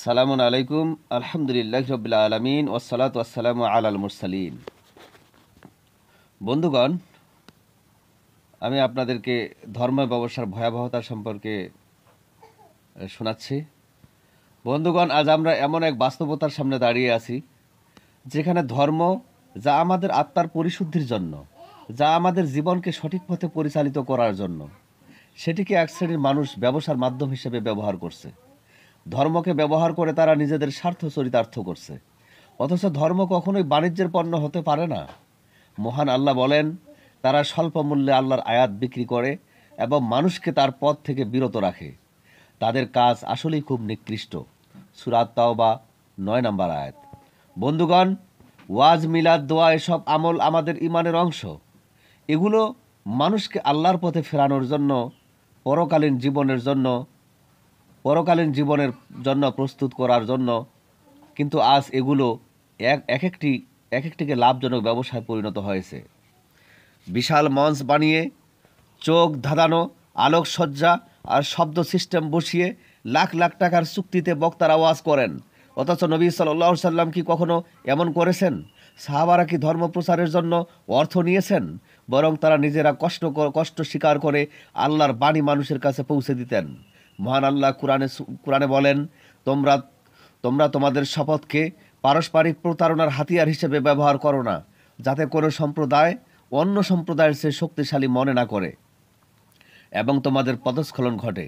আসসালামু আলাইকুম আলহামদুলিল্লাহ রবিল আলমিন ওসালাত ওয়াসালামু আলাল মুরসালিন। বন্ধুগণ, আমি আপনাদেরকে ধর্ম ব্যবসার ভয়াবহতা সম্পর্কে শোনাচ্ছি। বন্ধুগণ, আজ আমরা এমন এক বাস্তবতার সামনে দাঁড়িয়ে আছি যেখানে ধর্ম, যা আমাদের আত্মার পরিশুদ্ধির জন্য, যা আমাদের জীবনকে সঠিক পথে পরিচালিত করার জন্য, সেটিকে এক শ্রেণীর মানুষ ব্যবসার মাধ্যম হিসেবে ব্যবহার করছে। ধর্মকে ব্যবহার করে তারা নিজেদের স্বার্থ চরিতার্থ করছে। অথচ ধর্ম কখনোই বাণিজ্যের পণ্য হতে পারে না। মহান আল্লাহ বলেন, তারা স্বল্প মূল্যে আল্লাহর আয়াত বিক্রি করে এবং মানুষকে তার পথ থেকে বিরত রাখে। তাদের কাজ আসলেই খুব নিকৃষ্ট। সূরা তাওবা 9 নম্বর আয়াত। বন্ধুগণ, ওয়াজ, মিলাদ, দোয়া এসব আমল আমাদের ইমানের অংশ। এগুলো মানুষকে আল্লাহর পথে ফেরানোর জন্য, পরকালীন জীবনের জন্য প্রস্তুত করার জন্য। কিন্তু আজ এগুলো এক একটিকে লাভজনক ব্যবসায় পরিণত হয়েছে। বিশাল মঞ্চ বানিয়ে চোখ ধাঁধানো আলোকসজ্জা আর শব্দ সিস্টেম বসিয়ে লাখ লাখ টাকার চুক্তিতে বক্তার আওয়াজ করেন। অথচ নবী সাল্লাল্লাহু আলাইহি সাল্লাম কি কখনো এমন করেছেন? সাহাবারা কি ধর্ম প্রচারের জন্য অর্থ নিয়েছেন? বরং তারা নিজেরা কষ্ট স্বীকার করে আল্লাহর বাণী মানুষের কাছে পৌঁছে দিতেন। মহান আল্লাহ কুরআনে বলেন, তোমরা তোমরা তোমাদের শপথকে পারস্পরিক প্রতারণার হাতিয়ার হিসেবে ব্যবহার করো না, যাতে কোনো সম্প্রদায় অন্য সম্প্রদায়ের চেয়ে শক্তিশালী মনে না করে এবং তোমাদের পদস্খলন ঘটে।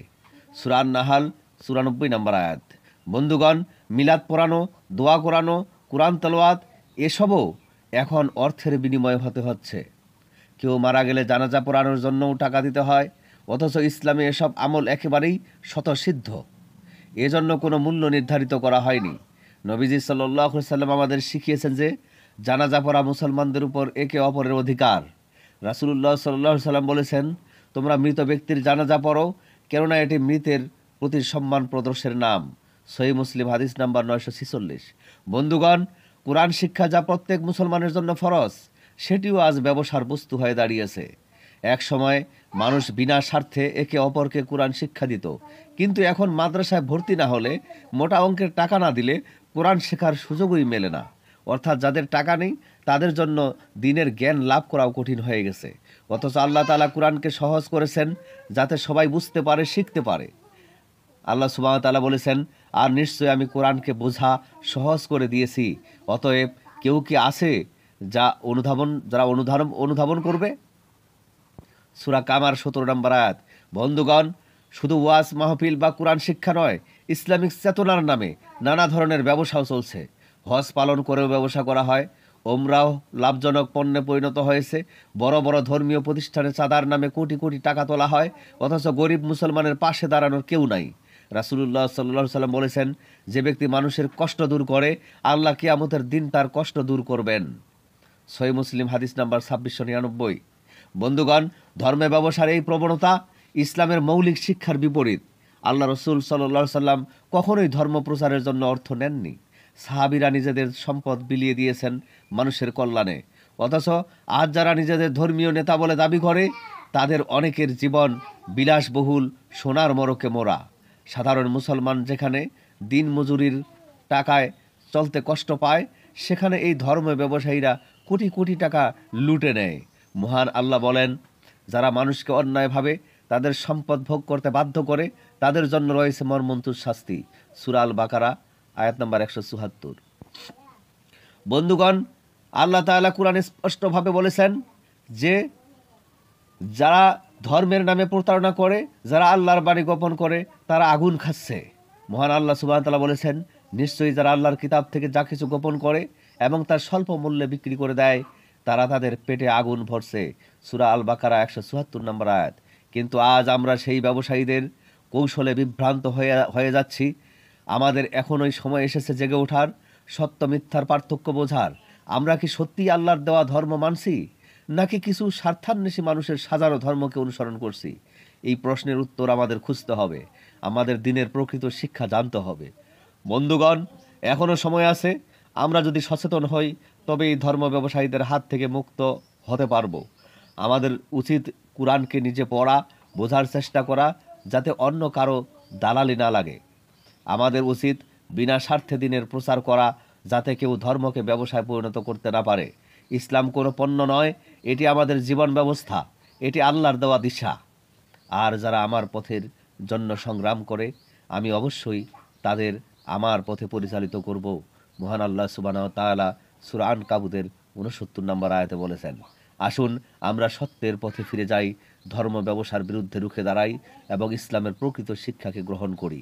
সূরা আন-নাহাল ৯৪ নম্বর আয়াত। বন্ধুগণ, মিলাদ পড়ানো, দোয়া করানো, কুরআন তেলাওয়াত এসবও এখন অর্থের বিনিময়ে হতে হচ্ছে। কেউ মারা গেলে জানাজা পড়ানোর জন্যও টাকা দিতে হয়। অথচ ইসলামে এসব আমল একেবারেই স্বতঃসিদ্ধ। এজন্য কোনো মূল্য নির্ধারিত করা হয়নি। নবীজি সাল্লাল্লাহু আলাইহি সাল্লাম আমাদের শিখিয়েছেন যে জানাজা পড়া মুসলমানদের উপর একে অপরের অধিকার। রাসূলুল্লাহ সাল্লাল্লাহু আলাইহি সাল্লাম বলেছেন, তোমরা মৃত ব্যক্তির জানাজা পড়ো, কেননা এটি মৃতের প্রতি সম্মান প্রদর্শের নাম। সহিহ মুসলিম হাদিস নাম্বার 946। বন্ধুগণ, কুরআন শিক্ষা যা প্রত্যেক মুসলমানের জন্য ফরজ, সেটিও আজ ব্যবসার বস্তু হয়ে দাঁড়িয়েছে। এক সময় মানুষ বিনা স্বার্থে একে অপরকে কোরআন শিক্ষা দিত, কিন্তু এখন মাদ্রাসায় ভর্তি না হলে, মোটা অঙ্কের টাকা না দিলে কোরআন শেখার সুযোগই মেলে না। অর্থাৎ যাদের টাকা নেই তাদের জন্য দ্বীনের জ্ঞান লাভ করাও কঠিন হয়ে গেছে। অথচ আল্লাহ তাআলা কোরআনকে সহজ করেছেন যাতে সবাই বুঝতে পারে, শিখতে পারে। আল্লাহ সুবহানাহু ওয়া তাআলা বলেছেন, আর নিশ্চয়ই আমি কোরআনকে বোঝা সহজ করে দিয়েছি। অতএব কেউ কি আছে যারা অনুধাবন করবে? সূরা কামার 17 নম্বর আয়াত। বন্ধুগণ, শুধু ওয়াজ মাহফিল বা কোরআন শিক্ষা নয়, ইসলামিক চেতনার নামে নানা ধরনের ব্যবসাও চলছে। হজ পালন করেও ব্যবসা করা হয়। ওমরাও লাভজনক পণ্যে পরিণত হয়েছে। বড় বড় ধর্মীয় প্রতিষ্ঠানে চাঁদার নামে কোটি কোটি টাকা তোলা হয়, অথচ গরিব মুসলমানের পাশে দাঁড়ানোর কেউ নাই। রাসূলুল্লাহ সাল্লাল্লাহু আলাইহি সাল্লাম বলেছেন, যে ব্যক্তি মানুষের কষ্ট দূর করে, আল্লাহ কিয়ামতের দিন তার কষ্ট দূর করবেন। সহিহ মুসলিম হাদিস নাম্বার 2699। বন্ধুগণ, ধর্মে ব্যবসার এই প্রবণতা ইসলামের মৌলিক শিক্ষার বিপরীত। আল্লাহ রসুল সাল্লাল্লাহু আলাইহি সাল্লাম কখনোই ধর্ম প্রচারের জন্য অর্থ নেননি। সাহাবীরা নিজেদের সম্পদ বিলিয়ে দিয়েছেন মানুষের কল্যাণে। অথচ আজ যারা নিজেদের ধর্মীয় নেতা বলে দাবি করে, তাদের অনেকের জীবন বিলাসবহুল সোনার মরকে মোড়া। সাধারণ মুসলমান যেখানে দিন মজুরির টাকায় চলতে কষ্ট পায়, সেখানে এই ধর্ম ব্যবসায়ীরা কোটি কোটি টাকা লুটে নেয়। মহান আল্লাহ বলেন, যারা মানুষকে অন্যায়ভাবে তাদের সম্পদ ভোগ করতে বাধ্য করে, তাদের জন্য রয়েছে মর্মন্তুদ শাস্তি। সূরা আল বাকারা আয়াত নম্বর 174। বন্ধুগণ, আল্লাহ তাআলা কুরআনে স্পষ্টভাবে বলেছেন যে যারা ধর্মের নামে প্রতারণা করে, যারা আল্লাহর বাণী গোপন করে, তারা আগুন খাচ্ছে। মহান আল্লাহ সুবহানাহু ওয়া তাআলা বলেছেন, নিশ্চয়ই যারা আল্লাহর কিতাব থেকে যা কিছু গোপন করে এবং তার স্বল্প মূল্যে বিক্রি করে দেয়, তারা তাদের পেটে আগুন ভরছে। সূরা আল বাকারা 174 নম্বর আয়াত। কিন্তু আজ আমরা সেই ব্যবসায়ীদের কৌশলে বিভ্রান্ত হয়ে যাচ্ছি। আমাদের এখনই সময় এসেছে জেগে ওঠার, সত্য মিথ্যার পার্থক্য বোঝার। আমরা কি সত্যিই আল্লাহর দেওয়া ধর্ম মানছি, নাকি কিছু স্বার্থান্বেষী মানুষের সাজানো ধর্মকে অনুসরণ করছি? এই প্রশ্নের উত্তর আমাদের খুঁজতে হবে। আমাদের দিনের প্রকৃত শিক্ষা জানতে হবে। বন্ধুগণ, এখনও সময় আছে। আমরা যদি সচেতন হই, তবে এই ধর্ম ব্যবসায়ীদের হাত থেকে মুক্ত হতে পারব। আমাদের উচিত কুরআনকে নিজে পড়া, বোঝার চেষ্টা করা, যাতে অন্য কারো দালালি না লাগে। আমাদের উচিত বিনা স্বার্থে দিনের প্রচার করা, যাতে কেউ ধর্মকে ব্যবসায় পরিণত করতে না পারে। ইসলাম কোনো পণ্য নয়, এটি আমাদের জীবন ব্যবস্থা, এটি আল্লাহর দেওয়া দিশা। আর যারা আমার পথের জন্য সংগ্রাম করে, আমি অবশ্যই তাদের আমার পথে পরিচালিত করব। মহান আল্লাহ সুবহানাহু ওয়া তাআলা সূরা আনকাবুতের ৬৯ নম্বর আয়াতে বলেছেন। আসুন আমরা সত্যের পথে ফিরে যাই, ধর্ম ব্যবসার বিরুদ্ধে রুখে দাঁড়াই এবং ইসলামের প্রকৃত শিক্ষাকে গ্রহণ করি।